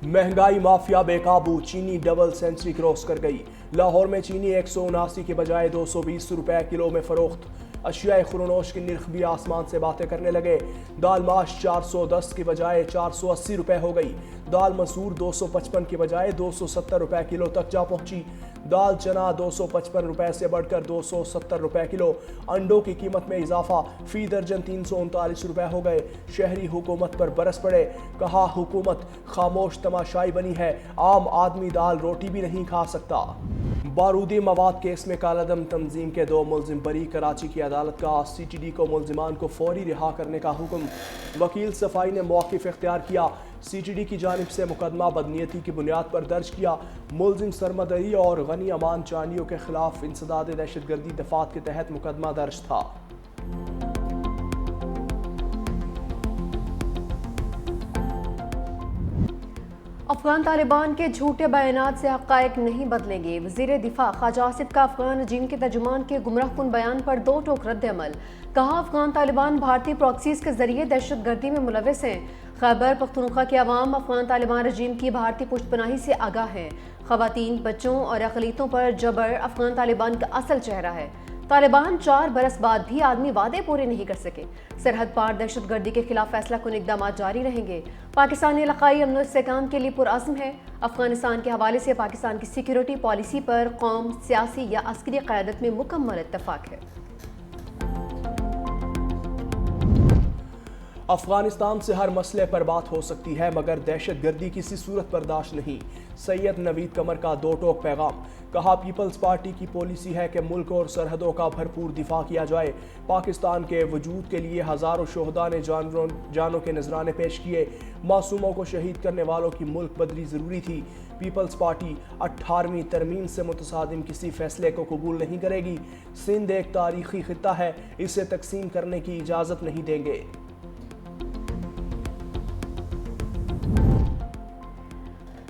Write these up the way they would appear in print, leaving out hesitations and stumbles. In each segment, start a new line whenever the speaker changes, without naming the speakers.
महंगाई माफिया बेकाबू, चीनी डबल सेंचुरी क्रॉस कर गई। लाहौर में चीनी 179 के बजाय 220 रुपए किलो में फरोख्त। अशियाए खुरनोश के निर्ख भी आसमान से बातें करने लगे। दाल माश 410 के बजाय 480 रुपए हो गई। दाल मसूर 255 के बजाय 270 रुपए किलो तक जा पहुंची। दाल चना 255 रुपए से बढ़कर 270 रुपए किलो। अंडों की कीमत में इजाफा, फी दर्जन 339 रुपए हो गए। शहरी हुकूमत पर बरस पड़े, कहा हुकूमत खामोश तमाशाई बनी है, आम आदमी दाल रोटी भी नहीं खा सकता। बारूदी मवाद केस में कालादम तंजीम के 2 मुलजिम बरी। कराची की अदालत का CTD को मुलजिमान को फौरी रिहा करने का हुक्म। वकील सफाई ने मौक़िफ़ इख्तियार किया। CTD की जानिब से मुकदमा बदनीयती की बुनियाद पर दर्ज किया। मुलजिम सरमदरी और गनी अमान चानियों के खिलाफ इंसदाद दहशतगर्दी दफात के तहत मुकदमा दर्ज था।
अफगान तालिबान के झूठे बयानात से हक़ाइक़ नहीं बदलेंगे। वज़ीर दिफा ख्वाजा आसिफ का अफगान रजीम के तर्जुमान के गुमराहकुन बयान पर 2 टोक रद्द अमल। कहा अफगान तालिबान भारतीय प्रॉक्सीज के जरिए दहशत गर्दी में मुलविस हैं। खैबर पख्तूनख्वा के अवाम अफगान तालिबान रजीम की भारतीय पुष्टपनाही से आगाह हैं। ख़वातीन, बच्चों और अक़लियतों पर जबर अफगान तालिबान का असल चेहरा है। तालिबान 4 बरस बाद भी आदमी वादे पूरे नहीं कर सके। सरहद पार दहशत गर्दी के खिलाफ फैसला कुन इक़दाम जारी रहेंगे। पाकिस्तानी इलाक़ाई अमन इस्तेहकाम के लिए पुरअज़्म है। अफगानिस्तान के हवाले से पाकिस्तान की सिक्योरिटी पॉलिसी पर कौम, सियासी या अस्करी क़यादत में मुकम्मल इत्तफ़ाक़ है।
अफगानिस्तान से हर मसले पर बात हो सकती है, मगर दहशत गर्दी किसी सूरत बर्दाश्त नहीं। सैयद नवीद कमर का 2 टोक पैगाम। कहा पीपल्स पार्टी की पॉलिसी है कि मुल्क और सरहदों का भरपूर दिफा किया जाए। पाकिस्तान के वजूद के लिए हज़ारों शोहदा ने जानों के नजराने पेश किए। मासूमों को शहीद करने वालों की मुल्क बदली ज़रूरी थी। पीपल्स पार्टी 18वीं तरमीम से मुतसादिम किसी फैसले को कबूल नहीं करेगी। सिंध एक तारीखी खित्ता है, इसे तकसीम करने की इजाज़त नहीं देंगे।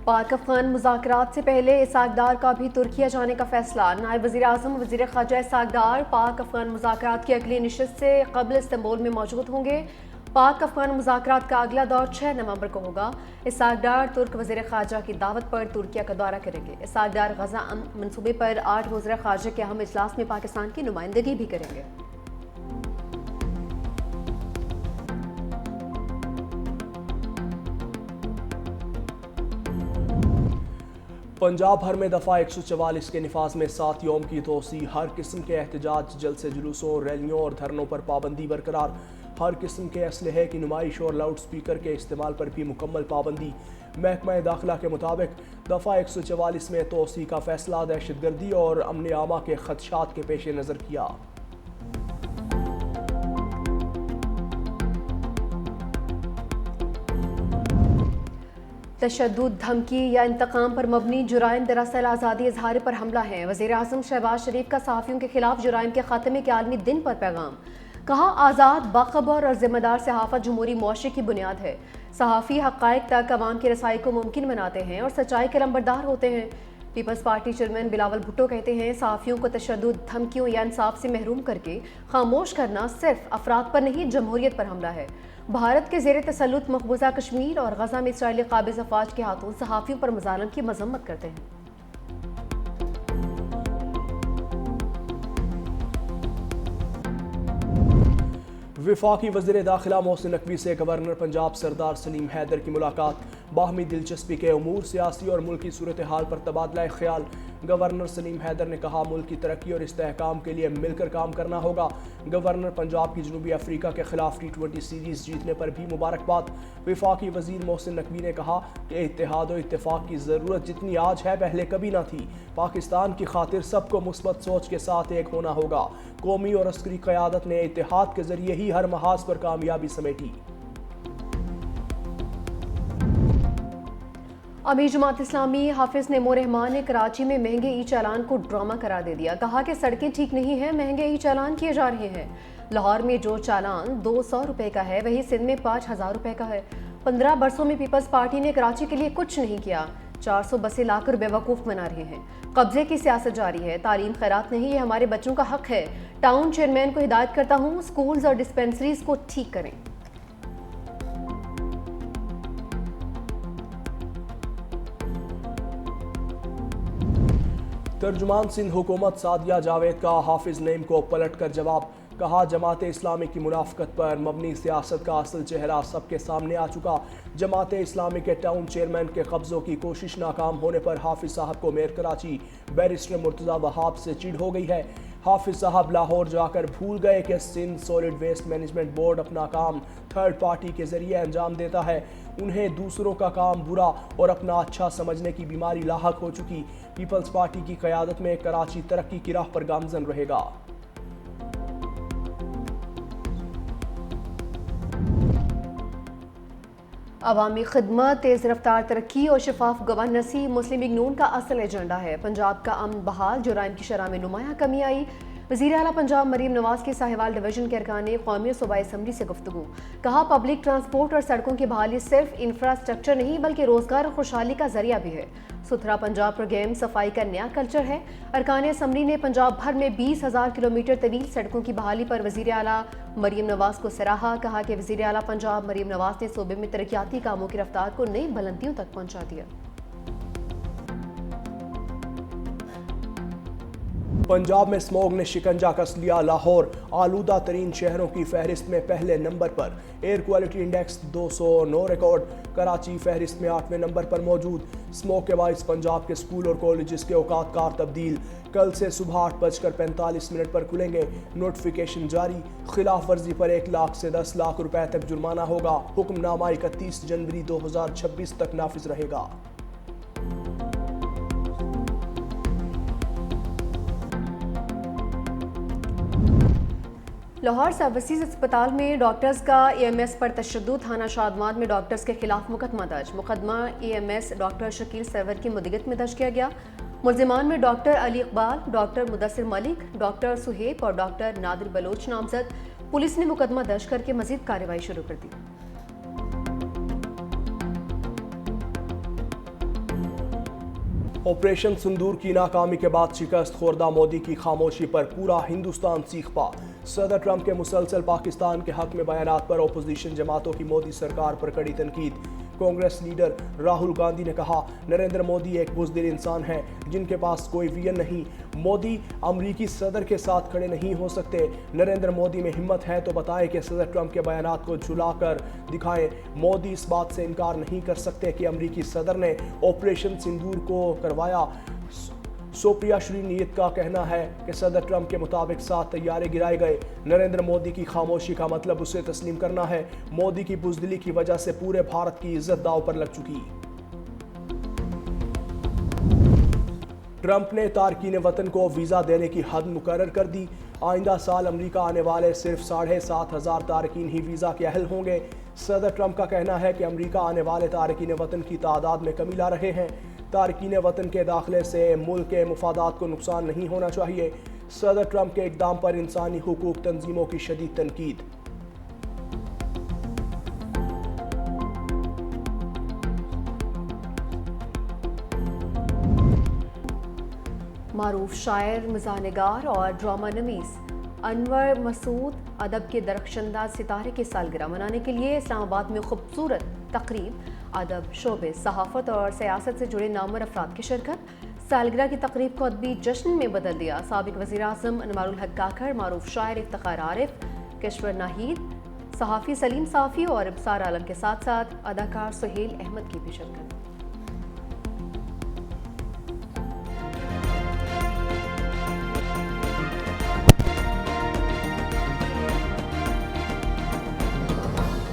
पाक अफगान मुज़ाकरात से पहले इसहाक डार का भी तुर्किया जाने का फैसला। नायब वज़ीर आज़म वज़ीर ख़ारजा इसहाक डार पाक अफगान मुज़ाकरात की अगली नशिस्त से क़ब्ल इस्तांबुल में मौजूद होंगे। पाक अफगान मुज़ाकरात का अगला दौर 6 नवंबर को होगा। इसहाक डार तुर्क वज़ीर ख़ारजा की दावत पर तुर्किया का दौरा करेंगे। इसहाक डार गज़ा मनसूबे पर 8 वज़ीर ख़ारजा के अहम इजलास में पाकिस्तान की नुमाइंदगी भी करेंगे।
पंजाब भर में दफ़ा 144 के निफाज में 7 यौम की तोसी। हर किस्म के एहतजाज, जलसे जुलूसों, रैलियों और धरनों पर पाबंदी बरकरार। हर किस्म के असलहे की नुमाइश और लाउड स्पीकर के इस्तेमाल पर भी मुकम्मल पाबंदी। महकमा दाखिला के मुताबिक दफ़ा 144 में तोसी का फैसला दहशत गर्दी और अमन आमा के खदशात के पेश नज़र किया।
तशद्दुद, धमकी या इंतकाम पर मबनी जुराइम दरअसल आज़ादी इजहार पर हमला है। वज़ीर आज़म शहबाज शरीफ का सहाफ़ियों के खिलाफ जुराइम के खात्मे के आलमी दिन पर पैगाम। कहा आज़ाद, बाखबर और जिम्मेदार सहाफ़त जमहूरी मुआशरे की बुनियाद है। सहाफ़ी हक़ाइक़ तक अवाम की रसाई को मुमकिन बनाते हैं और सच्चाई के लंबरदार होते हैं। पीपल्स पार्टी चेयरमैन बिलावल भुट्टो कहते हैं सहाफ़ियों को तशद्दुद, धमकियों या इंसाफ से महरूम करके खामोश करना सिर्फ अफराद पर नहीं जमहूरियत पर हमला है। भारत के ज़ेर तसल्लुत मकबूजा कश्मीर और गजा में इसराइली काबिज़ अफ़वाज के हाथों सहाफ़ियों पर मज़ालिम की मज़म्मत करते हैं।
वफाकी वज़ीर दाखिला मोहसिन नकवी से गवर्नर पंजाब सरदार सलीम हैदर की मुलाकात। बाहमी दिलचस्पी के उमूर, सियासी और मुल्की सूरत हाल पर तबादला ख्याल। गवर्नर सलीम हैदर ने कहा मुल्क की तरक्की और इस्तेहकाम के लिए मिलकर काम करना होगा। गवर्नर पंजाब की जनूबी अफ्रीका के खिलाफ T20 सीरीज़ जीतने पर भी मुबारकबाद। वफाकी वज़ीर मोहसिन नकवी ने कहा कि इत्तेहाद और इत्तेफाक की ज़रूरत जितनी आज है पहले कभी ना थी। पाकिस्तान की खातिर सबको मुस्बत सोच के साथ एक होना होगा। कौमी और अस्करी क़यादत ने इत्तेहाद के ज़रिए ही हर महाज पर कामयाबी समेटी।
अमीर जमात इस्लामी हाफिज नेमो रहमान ने कराची में महंगे ई चालान को ड्रामा करार दे दिया। कहा कि सड़कें ठीक नहीं हैं, महंगे ई चालान किए जा रहे हैं। लाहौर में जो चालान 200 रुपए का है वही सिंध में 5000 रुपए का है। 15 बरसों में पीपल्स पार्टी ने कराची के लिए कुछ नहीं किया। 400 बसें लाकर बेवकूफ़ बना रहे हैं। कब्जे की सियासत जारी है। तालीम खैरात नहीं, ये हमारे बच्चों का हक है। टाउन चेयरमैन को हिदायत करता हूँ स्कूल्स और डिस्पेंसरीज को ठीक करें।
ترجمان سندھ حکومت سعدیہ جاوید کا حافظ نعیم کو پلٹ کر جواب، کہا جماعت اسلامی کی منافقت پر مبنی سیاست کا اصل چہرہ سب کے سامنے آ چکا۔ جماعت اسلامی کے ٹاؤن چیئرمین کے قبضوں کی کوشش ناکام ہونے پر حافظ صاحب کو میئر کراچی بیرسٹر مرتضی وہاب سے چڑ ہو گئی ہے۔ حافظ صاحب لاہور جا کر بھول گئے کہ Sindh solid waste management board اپنا کام تھرڈ پارٹی کے ذریعے انجام دیتا ہے۔ انہیں دوسروں کا کام برا اور اپنا اچھا سمجھنے کی بیماری لاحق ہو چکی۔ پیپلز پارٹی کی قیادت میں کراچی ترقی کی راہ پر گامزن رہے گا۔
عوامی خدمت، تیز رفتار ترقی اور شفاف گورننسی مسلم لیگ نون کا اصل ایجنڈا ہے۔ پنجاب کا امن بحال، جرائم کی شرح میں نمایاں کمی آئی۔ وزیر اعلیٰ پنجاب مریم نواز کی ساہیوال ڈویژن کے ارکان قومی صوبائی اسمبلی سے گفتگو، کہا پبلک ٹرانسپورٹ اور سڑکوں کی بحالی صرف انفراسٹرکچر نہیں بلکہ روزگار اور خوشحالی کا ذریعہ بھی ہے۔ ستھرا پنجاب پروگرام صفائی کا نیا کلچر ہے۔ ارکان اسمبلی نے پنجاب بھر میں 20,000 کلومیٹر طویل سڑکوں کی بحالی پر وزیر اعلیٰ مریم نواز کو سراہا، کہا کہ وزیر اعلیٰ پنجاب مریم نواز نے صوبے میں ترقیاتی کاموں کی رفتار کو نئی بلندیوں تک پہنچا دیا۔
پنجاب میں اسموگ نے شکنجہ کس لیا، لاہور آلودہ ترین شہروں کی فہرست میں پہلے نمبر پر، air quality index 209 record, Karachi فہرست میں 8ویں نمبر پر موجود۔ اسموگ کے باعث پنجاب کے اسکول اور کالجز کے اوقات کار تبدیل، کل سے صبح 8:45 پر کھلیں گے۔ نوٹیفیکیشن جاری، خلاف ورزی پر 1 لاکھ سے 10 لاکھ روپے تک جرمانہ ہوگا۔ حکم نامہ 31 جنوری 2026 تک نافذ رہے گا۔
لاہور سروسز اسپتال میں ڈاکٹرز کا ای ایم ایس پر تشدد، تھانہ شادمات میں ڈاکٹرز کے خلاف مقدمہ درج۔ مقدمہ E M S doctor Shakeel Sarwar کی مدیریت میں درج کیا گیا۔ ملزمان میں doctor Ali Iqbal, doctor Mudassar Malik, doctor Suhaib اور ڈاکٹر نادر بلوچ نامزد۔ پولیس نے مقدمہ درج کر کے مزید کارروائی شروع کر دی۔
آپریشن سندور کی ناکامی کے بعد شکست خوردہ مودی کی خاموشی پر پورا ہندوستان سیخ پا۔ صدر ٹرمپ کے مسلسل پاکستان کے حق میں بیانات پر اپوزیشن جماعتوں کی مودی سرکار پر کڑی تنقید۔ کانگریس لیڈر راہل گاندھی نے کہا نریندر مودی ایک بزدل انسان ہیں جن کے پاس کوئی ویژن نہیں۔ مودی امریکی صدر کے ساتھ کھڑے نہیں ہو سکتے۔ نریندر مودی میں ہمت ہے تو بتائیں کہ صدر ٹرمپ کے بیانات کو جھلا کر دکھائیں۔ مودی اس بات سے انکار نہیں کر سکتے کہ امریکی صدر نے آپریشن سندور کو کروایا۔ سوپریا شری نیت کا کہنا ہے کہ صدر ٹرمپ کے مطابق 7 طیارے گرائے گئے۔ نریندر مودی کی خاموشی کا مطلب اسے تسلیم کرنا ہے۔ مودی کی بزدلی کی وجہ سے پورے بھارت کی عزت داؤ پر لگ چکی۔ ٹرمپ نے تارکین وطن کو ویزا دینے کی حد مقرر کر دی۔ آئندہ سال امریکہ آنے والے صرف 7,500 تارکین ہی ویزا کے اہل ہوں گے۔ صدر ٹرمپ کا کہنا ہے کہ امریکہ آنے والے تارکین وطن کی تعداد میں کمی لا رہے ہیں۔ تارکین وطن کے داخلے سے ملک کے مفادات کو نقصان نہیں ہونا چاہیے۔ صدر ٹرمپ کے اقدام پر انسانی حقوق تنظیموں کی شدید تنقید۔
معروف شاعر، مزاح نگار اور ڈرامہ نویس انور مسعود ادب کے درخشندہ ستارے کی سالگرہ منانے کے لیے اسلام آباد میں خوبصورت تقریب، ادب، شعبے، صحافت اور سیاست سے جڑے نامور افراد کی شرکت۔ سالگرہ کی تقریب کو ادبی جشن میں بدل دیا۔ سابق وزیر اعظم انوار الحق کاکڑ، معروف شاعر افتخار عارف، کشور ناہید، صحافی سلیم صافی اور ابصار عالم کے ساتھ ساتھ اداکار سہیل احمد کی بھی شرکت۔